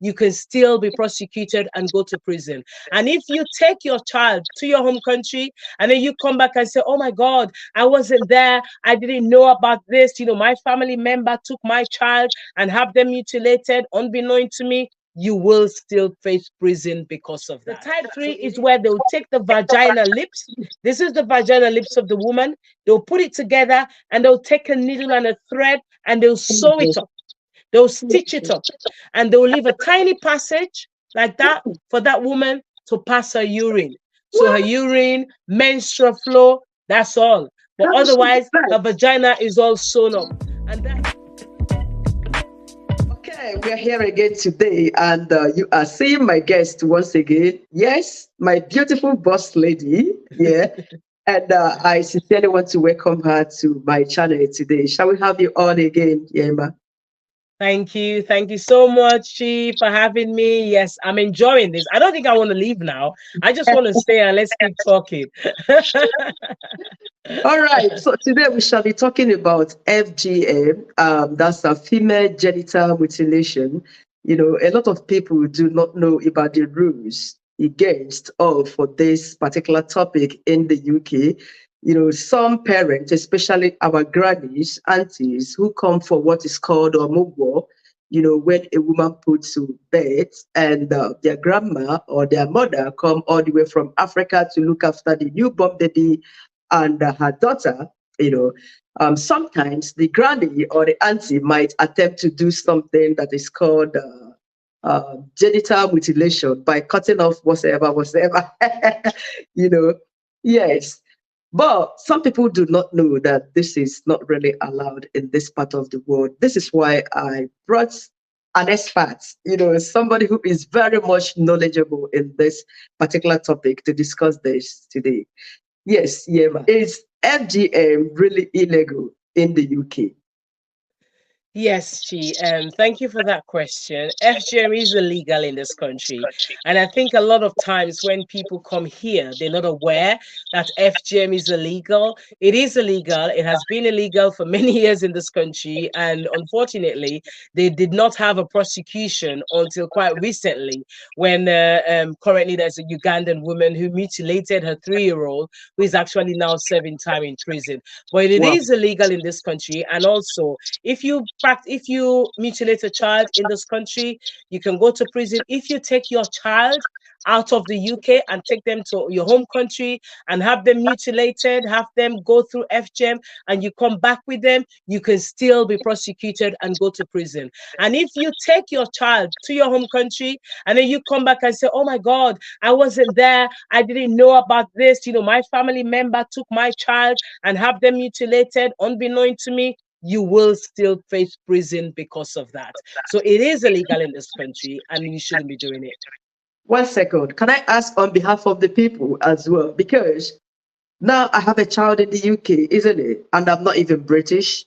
you can still be prosecuted and go to prison. And if you take your child to your home country and then you come back and say, oh my God, I wasn't there, I didn't know about this, my family member took my child and have them mutilated unbeknown to me, you will still face prison because of that. The type 3 is where they'll take the vagina lips. This is the vagina lips of the woman. They'll put it together and they'll take a needle and a thread and they'll sew it up. They'll stitch it up and they'll leave a tiny passage like that for that woman to pass her urine. So her urine, menstrual flow, that's all. But otherwise, her vagina is all sewn up. And that. Okay, we are here again today, and you are seeing my guest once again. Yes, my beautiful boss lady. Yeah. And I sincerely want to welcome her to my channel today. Shall we have you on again, Yema? Thank you. Thank you so much, Chi, for having me. Yes, I'm enjoying this. I don't think I want to leave now. I just want to stay and let's keep talking. All right. So today we shall be talking about FGM. That's a female genital mutilation. A lot of people do not know about the rules against or for this particular topic in the UK. Some parents, especially our grannies, aunties, who come for what is called omugwo, when a woman puts to bed and their grandma or their mother come all the way from Africa to look after the newborn baby and her daughter, sometimes the granny or the auntie might attempt to do something that is called genital mutilation by cutting off whatever, yes. But some people do not know that this is not really allowed in this part of the world. This is why I brought an expert, somebody who is very much knowledgeable in this particular topic to discuss this today. Yes, Yema. Is FGM really illegal in the UK? Yes, Chi. Thank you for that question. FGM is illegal in this country. And I think a lot of times when people come here, they're not aware that FGM is illegal. It is illegal. It has been illegal for many years in this country. And unfortunately, they did not have a prosecution until quite recently when currently there's a Ugandan woman who mutilated her 3-year-old who is actually now serving time in prison. But it is illegal in this country. And also, if you mutilate a child in this country, you can go to prison. If you take your child out of the UK and take them to your home country and have them mutilated, have them go through FGM, and you come back with them, you can still be prosecuted and go to prison. And if you take your child to your home country and then you come back and say, oh my God, I wasn't there, I didn't know about this, my family member took my child and have them mutilated unbeknown to me, you will still face prison because of that. So it is illegal in this country and you shouldn't be doing it. 1 second. Can I ask on behalf of the people as well? Because now I have a child in the UK, isn't it? And I'm not even British.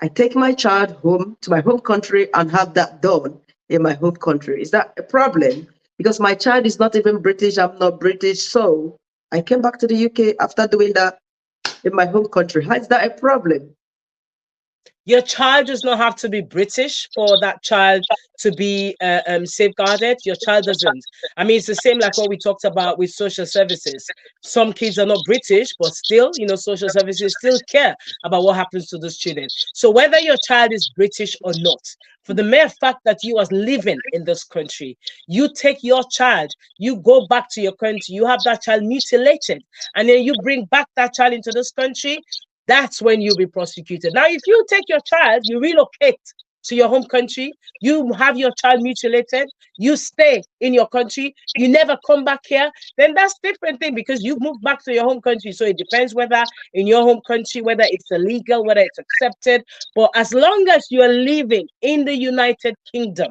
I take my child home to my home country and have that done in my home country. Is that a problem? Because my child is not even British, I'm not British. So I came back to the UK after doing that in my home country. How is that a problem? Your child does not have to be British for that child to be safeguarded. Your child doesn't. I mean, it's the same like what we talked about with social services. Some kids are not British, but still, social services still care about what happens to those children. So whether your child is British or not, for the mere fact that you are living in this country, you take your child, you go back to your country, you have that child mutilated, and then you bring back that child into this country, that's when you'll be prosecuted. Now, if you take your child, you relocate to your home country, you have your child mutilated, you stay in your country, you never come back here, then that's a different thing because you've moved back to your home country. So it depends whether in your home country, whether it's illegal, whether it's accepted. But as long as you are living in the United Kingdom,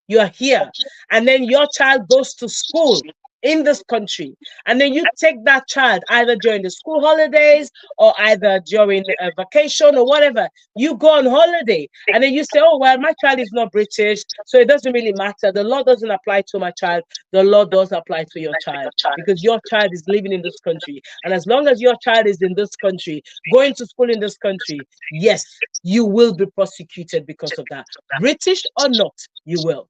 you are here, and then your child goes to school in this country, and then you take that child either during the school holidays or either during a vacation or whatever, you go on holiday and then you say, oh well, my child is not British, so it doesn't really matter, the law doesn't apply to my child. The law does apply to your child because your child is living in this country, and as long as your child is in this country going to school in this country, yes, you will be prosecuted because of that. British or not, you will.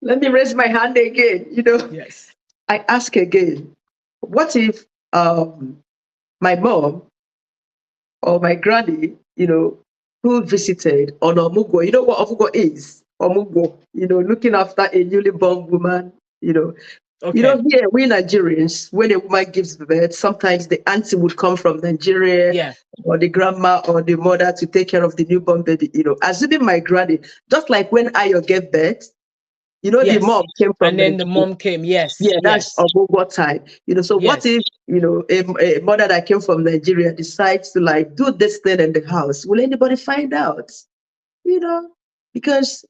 Let me raise my hand again. Yes. I ask again, what if my mom or my granny, who visited on Omugo, you know what Omugo is? Omugo, looking after a newly born woman, you know. Okay. Here we Nigerians, when a woman gives birth, sometimes the auntie would come from Nigeria Yeah. or the grandma or the mother to take care of the newborn baby. Assuming my granny, just like when Ayo gave birth, the Yes. mom came from And then the Nigeria. mom came. Yes. Yeah, that's Yes. Ogogo time. So what Yes. if, a mother that came from Nigeria decides to like do this thing in the house? Will anybody find out? You know, because,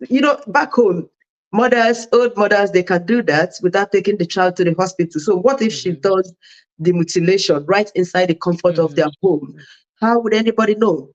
back home, old mothers, they can do that without taking the child to the hospital. So what if she Hmm. does the mutilation right inside the comfort of their home? Hmm. How would anybody know?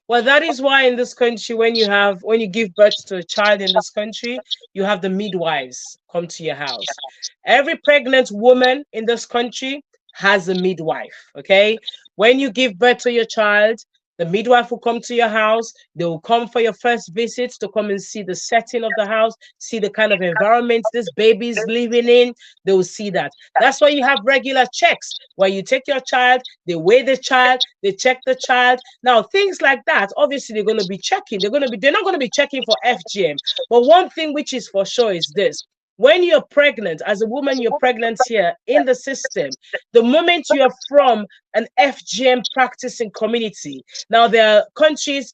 Well, that is why in this country, when you give birth to a child in this country, you have the midwives come to your house. Every pregnant woman in this country has a midwife. Okay. When you give birth to your child, the midwife will come to your house. They will come for your first visit to come and see the setting of the house, see the kind of environment this baby is living in. They will see that. That's why you have regular checks where you take your child, they weigh the child, they check the child. Now, things like that, obviously, they're going to be checking. They're not going to be checking for FGM. But one thing which is for sure is this: when you're pregnant, as a woman, you're pregnant here in the system. The moment you're from an FGM practicing community, now there are places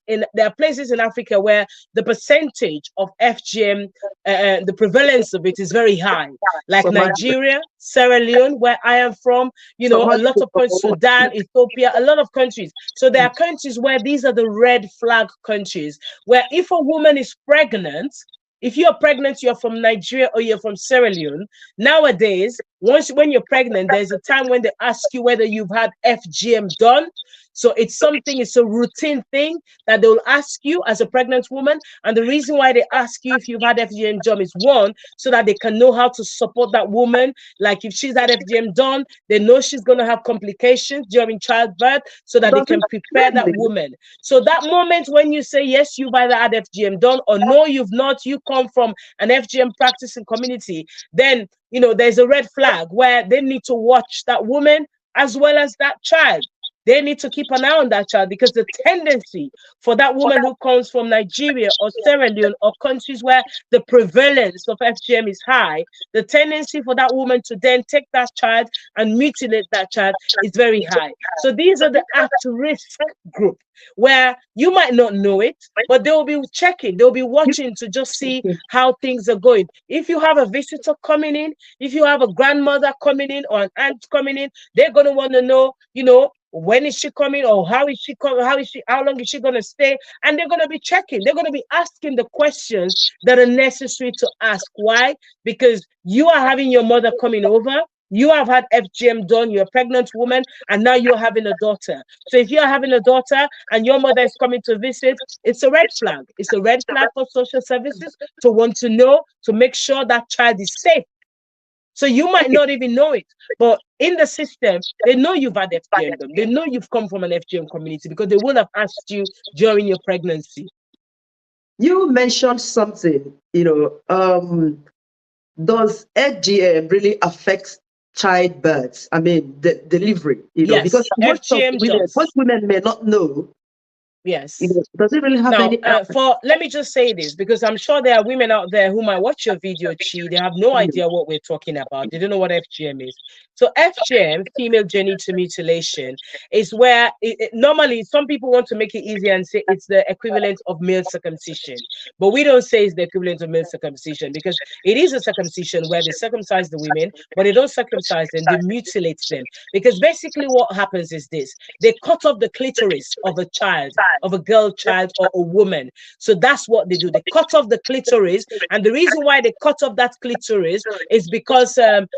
in Africa where the percentage of FGM, the prevalence of it is very high, like Some Nigeria, Sierra Leone, where I am from, some a lot of countries, Sudan, Ethiopia, a lot of countries. So there are countries where these are the red flag countries, where if a woman is pregnant, if you're pregnant, you're from Nigeria or you're from Sierra Leone. Nowadays, when you're pregnant, there's a time when they ask you whether you've had FGM done. So it's a routine thing that they'll ask you as a pregnant woman. And the reason why they ask you if you've had FGM done is one, so that they can know how to support that woman. Like if she's had FGM done, they know she's going to have complications during childbirth, so that they does it can prepare that really? woman. So that moment when you say, yes, you've either had FGM done or no, you've not, you come from an FGM practicing community, then, there's a red flag where they need to watch that woman as well as that child. They need to keep an eye on that child, because the tendency for that woman who comes from Nigeria or Sierra Leone or countries where the prevalence of FGM is high, the tendency for that woman to then take that child and mutilate that child is very high. So these are the at risk group, where you might not know it, but they will be checking, they'll be watching to just see how things are going. If you have a visitor coming in, if you have a grandmother coming in or an aunt coming in, they're going to want to know, when is she coming, or how is she coming, how long is she going to stay, and they're going to be checking, they're going to be asking the questions that are necessary to ask. Why? Because you are having your mother coming over, you have had FGM done, you're a pregnant woman, and now you're having a daughter. So if you're having a daughter and your mother is coming to visit, it's a red flag. It's a red flag for social services to want to know, to make sure that child is safe. So you might Okay. not even know it, but in the system, they know you've had FGM done. They know you've come from an FGM community, because they would have asked you during your pregnancy. You mentioned something, does FGM really affect childbirth? I mean, the delivery, because Yes, FGM most does. women may not know, Yes. does it really have Now, any let me just say this, because I'm sure there are women out there who might watch your video, Chi. They have no idea what we're talking about. They don't know what FGM is. So, FGM, female genital mutilation, is where normally some people want to make it easier and say it's the equivalent of male circumcision, but we don't say it's the equivalent of male circumcision, because it is a circumcision where they circumcise the women, but they don't circumcise them; they mutilate them. Because basically, what happens is this: they cut off the clitoris of a child, of a girl child or a woman. So that's what they do. They cut off the clitoris. And the reason why they cut off that clitoris is because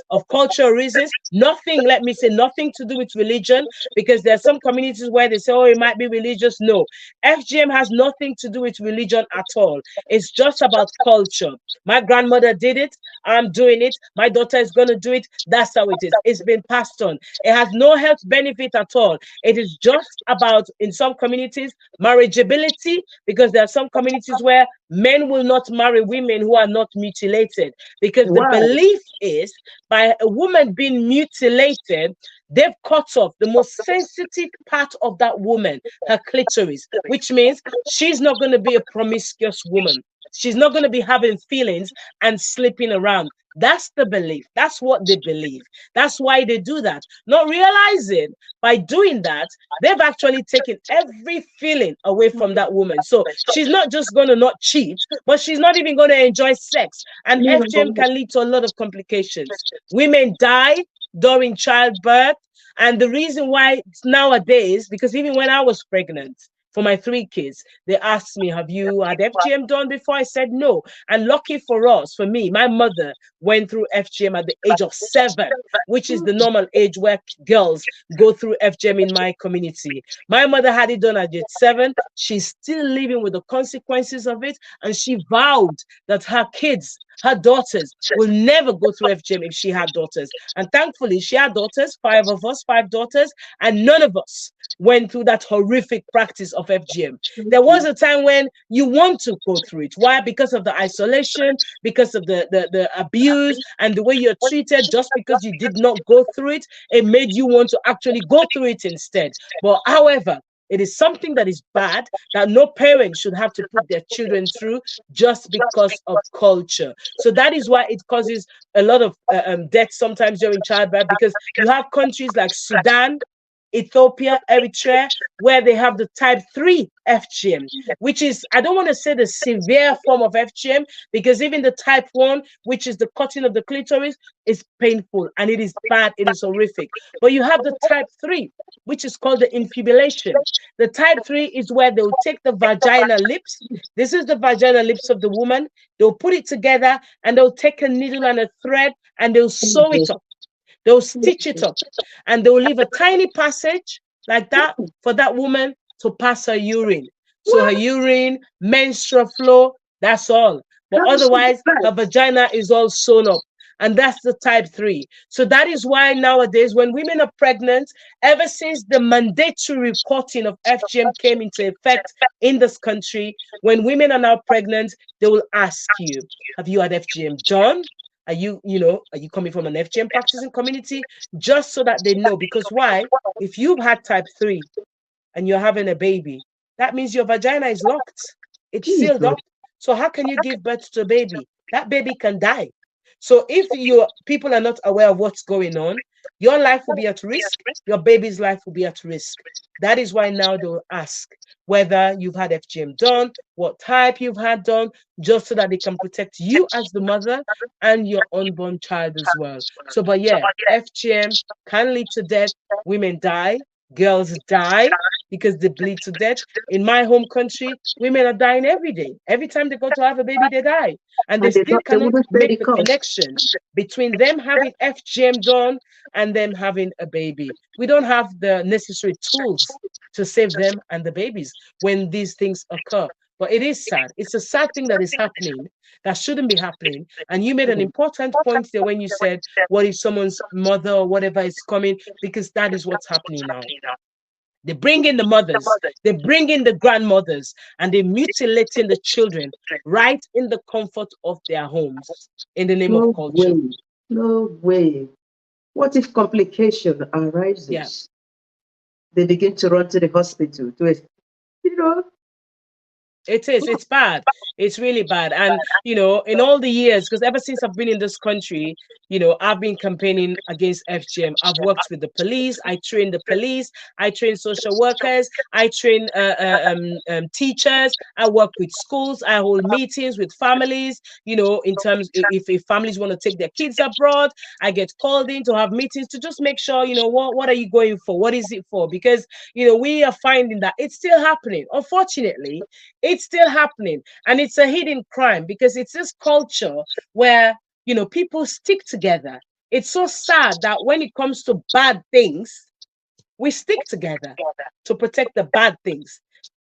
of cultural reasons. Nothing, let me say, nothing to do with religion, because there are some communities where they say, oh, it might be religious. No, FGM has nothing to do with religion at all. It's just about culture. My grandmother did it. I'm doing it. My daughter is going to do it. That's how it is. It's been passed on. It has no health benefit at all. It is just about, in some communities, marriageability, because there are some communities where men will not marry women who are not mutilated, because the Wow. belief is by a woman being mutilated, they've cut off the most sensitive part of that woman, her clitoris, which means she's not going to be a promiscuous woman. She's not going to be having feelings and sleeping around. That's the belief. That's what they believe. That's why they do that. Not realizing by doing that, they've actually taken every feeling away from that woman. So she's not just going to not cheat, but she's not even going to enjoy sex. And Yeah. FGM can lead to a lot of complications. Women die during childbirth. And the reason why nowadays, because even when I was pregnant, for my 3 kids, they asked me, have you had FGM done before? I said no. And lucky for us, for me, my mother went through FGM at the age of 7, which is the normal age where girls go through FGM in my community. My mother had it done at age 7. She's still living with the consequences of it. And she vowed that her kids, her daughters, will never go through FGM if she had daughters. And thankfully, she had daughters, 5 of us, 5 daughters, and none of us went through that horrific practice of FGM. There was a time when you want to go through it. Why? Because of the isolation, because of the abuse and the way you're treated. Just because you did not go through it, it made you want to actually go through it instead. But however, it is something that is bad that no parent should have to put their children through just because of culture. So that is why it causes a lot of death sometimes during childbirth, because you have countries like Sudan, Ethiopia, Eritrea, where they have the type 3 FGM, which is, I don't want to say the severe form of FGM, because even the type 1, which is the cutting of the clitoris, is painful and it is bad, it is horrific. But you have the type 3, which is called the infibulation. The type 3 is where they'll take the vaginal lips. This is the vaginal lips of the woman. They'll put it together and they'll take a needle and a thread and they'll sew it up. They'll stitch it up and they'll leave a tiny passage like that for that woman to pass her urine. So her urine, menstrual flow, that's all. But otherwise, her vagina is all sewn up. And that's the type 3. So that is why nowadays, when women are pregnant, ever since the mandatory reporting of FGM came into effect in this country, when women are now pregnant, they will ask you, have you had FGM done? Are you coming from an FGM practicing community? Just so that they know. Because why? If you've had type 3 and you're having a baby, that means your vagina is locked. It's sealed up. So how can you give birth to a baby? That baby can die. So if people are not aware of what's going on, your life will be at risk. Your baby's life will be at risk. That is why now they'll ask whether you've had FGM done, what type you've had done, just so that they can protect you as the mother and your unborn child as well. So, but yeah, FGM can lead to death. Women die, girls die because they bleed to death. In my home country, women are dying every day. Every time they go to have a baby, they die. And they still cannot make the connection between them having FGM done and them having a baby. We don't have the necessary tools to save them and the babies when these things occur. But it is sad. It's a sad thing that is happening that shouldn't be happening. And you made an important point there when you said, what if someone's mother or whatever is coming? Because that is what's happening now. They bring in the mothers, they bring in the grandmothers, and they're mutilating the children right in the comfort of their homes in the name of culture. No way. What if complication arises? Yeah. They begin to run to the hospital. It's bad. It's really bad. And, in all the years, because ever since I've been in this country, I've been campaigning against FGM. I've worked with the police. I train the police. I train social workers. I train teachers. I work with schools. I hold meetings with families, in terms, if families want to take their kids abroad, I get called in to have meetings to just make sure, what are you going for? What is it for? Because, we are finding that it's still happening. Unfortunately, it's still happening, and it's a hidden crime because it's this culture where people stick together. It's so sad that when it comes to bad things, we stick together to protect the bad things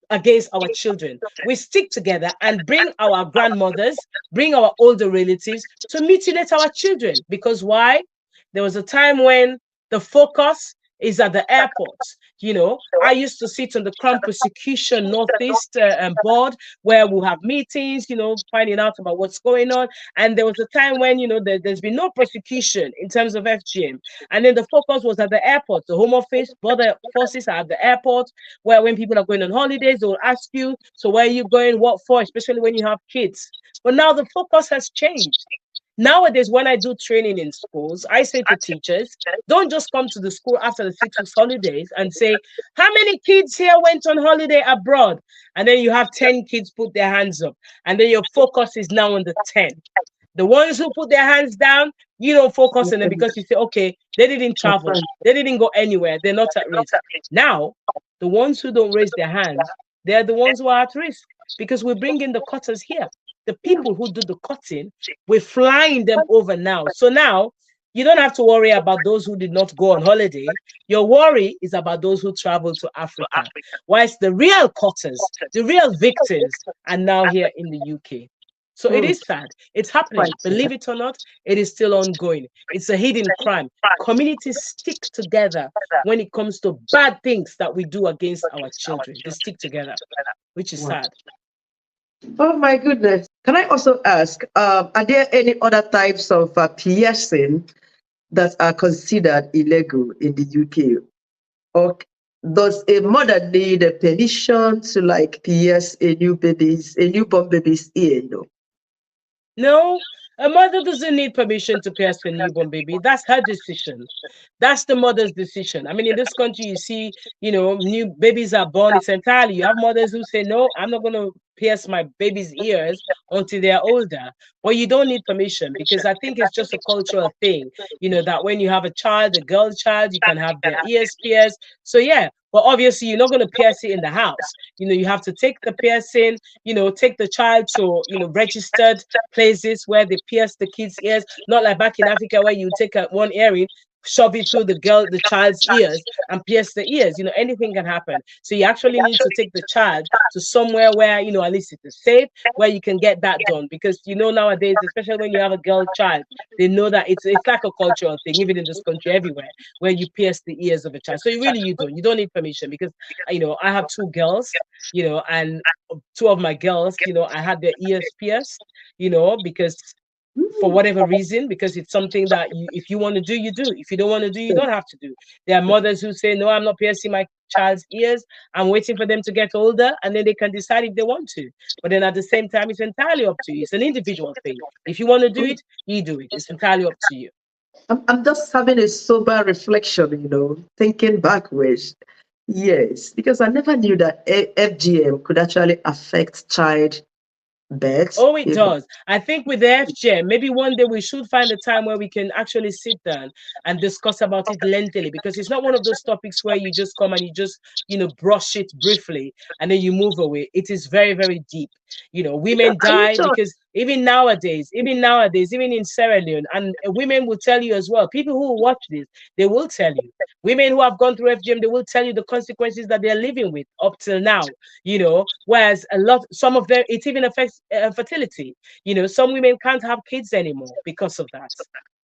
against our children. We stick together and bring our grandmothers, bring our older relatives to mutilate our children. Because why? There was a time when the focus is at the airport. You know, I used to sit on the Crown Prosecution Northeast board where we'll have meetings, you know, finding out about what's going on. And there was a time when, you know, there's been no prosecution in terms of FGM. And then the focus was at the airport. The Home Office, border forces are at the airport, where when people are going on holidays, they will ask you, so where are you going? What for? Especially when you have kids. But now the focus has changed. Nowadays, when I do training in schools, I say to teachers, don't just come to the school after the 6 weeks holidays and say, how many kids here went on holiday abroad? And then you have 10 kids put their hands up. And then your focus is now on the 10. The ones who put their hands down, you don't focus on them because you say, okay, they didn't travel. They didn't go anywhere. They're not at risk. Now, the ones who don't raise their hands, they're the ones who are at risk because we bring in the cutters here. The people who do the cutting, we're flying them over now. So now you don't have to worry about those who did not go on holiday. Your worry is about those who travel to Africa. Whilst the real cutters, the real victims are now here in the UK. So it is sad. It's happening. Believe it or not, it is still ongoing. It's a hidden crime. Communities stick together when it comes to bad things that we do against our children. They stick together, which is sad. Oh my goodness. Can I also ask, are there any other types of piercing that are considered illegal in the UK? Or does a mother need a permission to like pierce a newborn baby's ear? No, a mother doesn't need permission to pierce a newborn baby. That's her decision. That's the mother's decision. I mean, in this country, you see, you know, new babies are born. It's entirely. You have mothers who say, no, I'm not going to pierce my baby's ears until they're older. But you don't need permission because I think it's just a cultural thing, you know, that when you have a child, a girl child, you can have their ears pierced. So, yeah. But obviously, you're not going to pierce it in the house. You know, you have to take the piercing, you know, take the child to, you know, registered places where they pierce the kids' ears. Not like back in Africa where you take one earring, shove it through the child's ears and pierce the ears. You know, anything can happen. So you actually need to take the child to somewhere where, you know, at least it's safe, where you can get that done. Because, you know, nowadays, especially when you have a girl child, they know that it's like a cultural thing, even in this country, everywhere, where you pierce the ears of a child. So you don't need permission because, you know, I have 2 girls, you know, and 2 of my girls, you know, I had their ears pierced, you know, because for whatever reason, because it's something that if you want to do, you do. If you don't want to do, you don't have to do. There are mothers who say, no, I'm not piercing my child's ears. I'm waiting for them to get older, and then they can decide if they want to. But then at the same time, it's entirely up to you. It's an individual thing. If you want to do it, you do it. It's entirely up to you. I'm just having a sober reflection, you know, thinking backwards. Yes, because I never knew that FGM could actually affect child birth. Oh, it does. I think with the FGM, maybe one day we should find a time where we can actually sit down and discuss about it lengthily, because it's not one of those topics where you just come and you just, you know, brush it briefly and then you move away. It is very, very deep. You know, women die because even nowadays, even in Sierra Leone, and women will tell you as well, people who watch this, they will tell you, women who have gone through FGM, they will tell you the consequences that they're living with up till now, you know, whereas some of them, it even affects fertility. You know, some women can't have kids anymore because of that.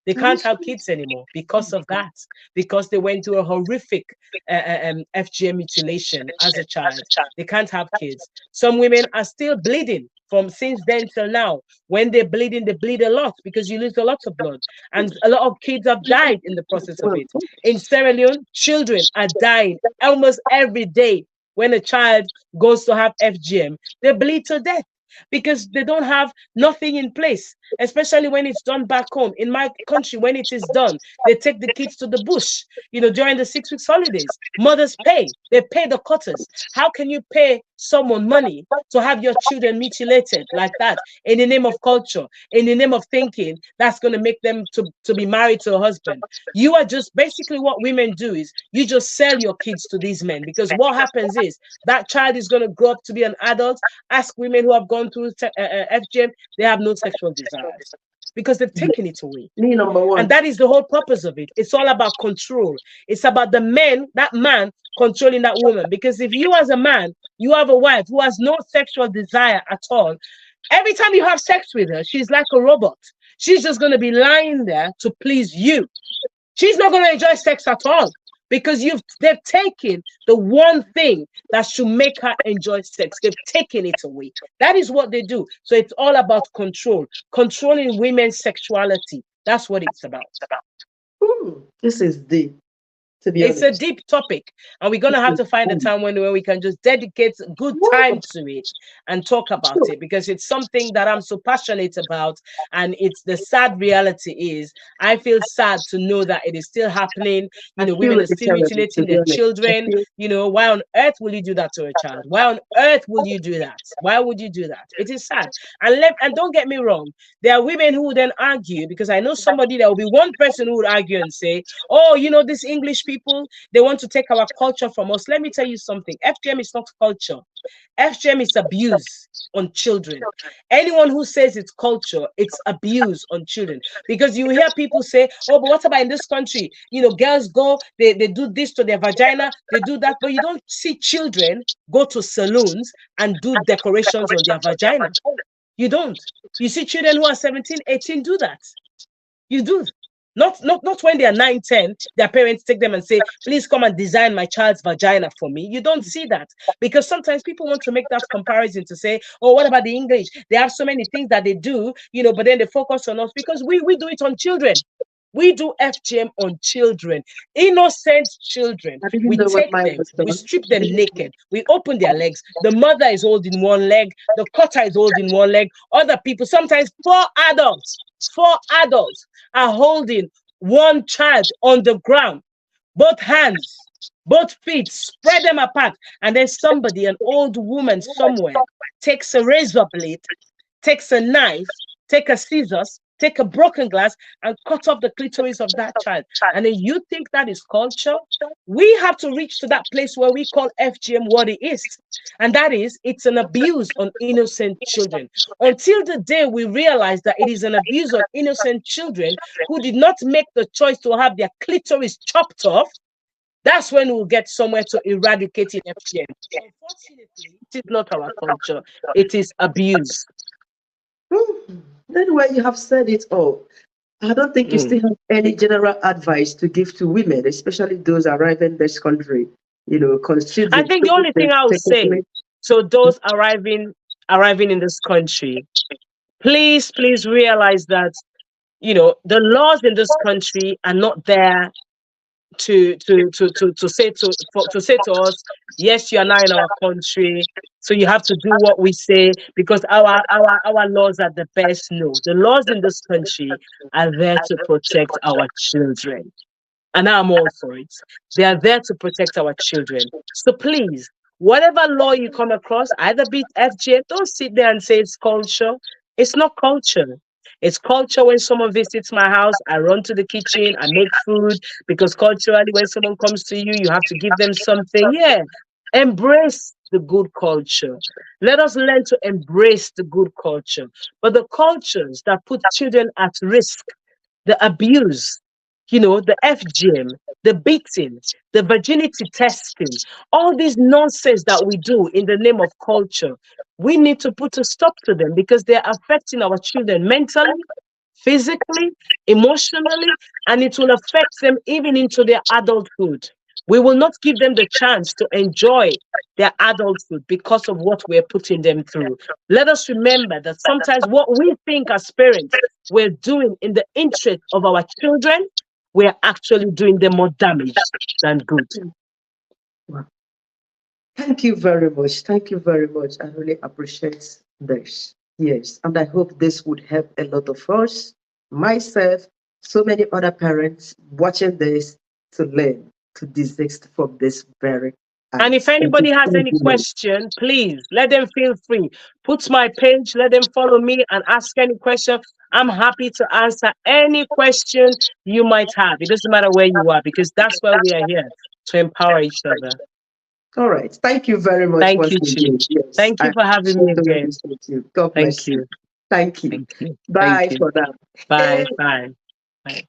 They can't have kids anymore because of that, because they went through a horrific FGM mutilation as a child. They can't have kids. Some women are still bleeding from since then till now. When they're bleeding, they bleed a lot because you lose a lot of blood. And a lot of kids have died in the process of it. In Sierra Leone, children are dying almost every day. When a child goes to have FGM, they bleed to death because they don't have nothing in place, especially when it's done back home. In my country, when it is done, they take the kids to the bush, you know, during the 6 weeks holidays. Mothers pay, they pay the cutters. How can you pay someone money to have your children mutilated like that in the name of culture, in the name of thinking that's going to make them to be married to a husband? You are just basically, what women do is you just sell your kids to these men, because what happens is that child is going to grow up to be an adult. Ask women who have gone through FGM, they have no sexual desires because they've taken it away. And that is the whole purpose of it. It's all about control. It's about the man, that man controlling that woman. Because if you as a man, you have a wife who has no sexual desire at all, every time you have sex with her, she's like a robot. She's just going to be lying there to please you. She's not going to enjoy sex at all, because they've taken the one thing that should make her enjoy sex. They've taken it away. That is what they do. So it's all about control, controlling women's sexuality. That's what it's about. This is deep, to be It's a honest. deep topic, and we're gonna This have is to find a deep. time when we can just dedicate good time Wow. to it and talk about Sure. it, because it's something that I'm so passionate about. And it's the sad reality is I feel sad to know that it is still happening. I feel Women are really still terrible, to mutilating be their honest. I children. feel Why on earth will you do that to a child? Why on earth will you do that? Why would you do that? It is sad. And don't get me wrong, there are women who would then argue, because I know somebody, there will be one person who would argue and say, oh, these English people, they want to take our culture from us. Let me tell you something. FGM is not culture. FGM is abuse on children. Anyone who says it's culture, it's abuse on children. Because you hear people say, oh, but what about in this country? Girls go, they do this to their vagina, they do that, but you don't see children go to saloons and do decorations on their vagina. You don't. You see children who are 17, 18 do that. You do. Not when they are 9, 10, their parents take them and say, please come and design my child's vagina for me. You don't see that, because sometimes people want to make that comparison to say, oh, what about the English? They have so many things that they do, but then they focus on us because we do it on children. We do FGM on children, innocent children. I didn't We know what take mine them, was we done. strip them naked, we open their legs. The mother is holding one leg, the cutter is holding one leg. Other people, sometimes four adults are holding one child on the ground, both hands, both feet, spread them apart. And then somebody, an old woman somewhere, takes a razor blade, takes a knife, take a scissors, take a broken glass, and cut off the clitoris of that child. And then you think that is culture? We have to reach to that place where we call FGM what it is. And that is, it's an abuse on innocent children. Until the day we realize that it is an abuse on innocent children who did not make the choice to have their clitoris chopped off, that's when we'll get somewhere to eradicating FGM. Unfortunately, it is not our culture. It is abuse. Then when you have said it all, I don't think you Mm. still have any general advice to give to women, especially those arriving this country, I considering think the only thing they've I would taken say place. to those arriving in this country, please realize that the laws in this country are not there to say to us, yes, you are now in our country, so you have to do what we say because our laws are the best. No, the laws in this country are there to protect our children, and I'm all for it. They are there to protect our children. So please, whatever law you come across, either be it FGM, don't sit there and say it's culture. It's not culture. It's culture when someone visits my house, I run to the kitchen, I make food, because culturally, when someone comes to you, you have to give them something. Yeah, embrace the good culture. Let us learn to embrace the good culture. But the cultures that put children at risk, the abuse, the FGM, the beating, the virginity testing, all this nonsense that we do in the name of culture, we need to put a stop to them because they're affecting our children mentally, physically, emotionally, and it will affect them even into their adulthood. We will not give them the chance to enjoy their adulthood because of what we're putting them through. Let us remember that sometimes what we think as parents we're doing in the interest of our children, we're actually doing them more damage than good. Wow. Thank you very much. Thank you very much. I really appreciate this. Yes, and I hope this would help a lot of us, myself, so many other parents watching this to learn to desist from this very And if act. Thank you anybody has so any much. question, please let them feel free. Put my page, let them follow me and ask any question. I'm happy to answer any question you might have. It doesn't matter where you are because that's why we are here to empower each other. All right. Thank you very much Thank once you, Chief. again. Yes, Thank I you for having me totally again. appreciate you. God Thank bless you. you. Thank you. Thank you. Thank Bye you. for now. Bye. Bye. Bye.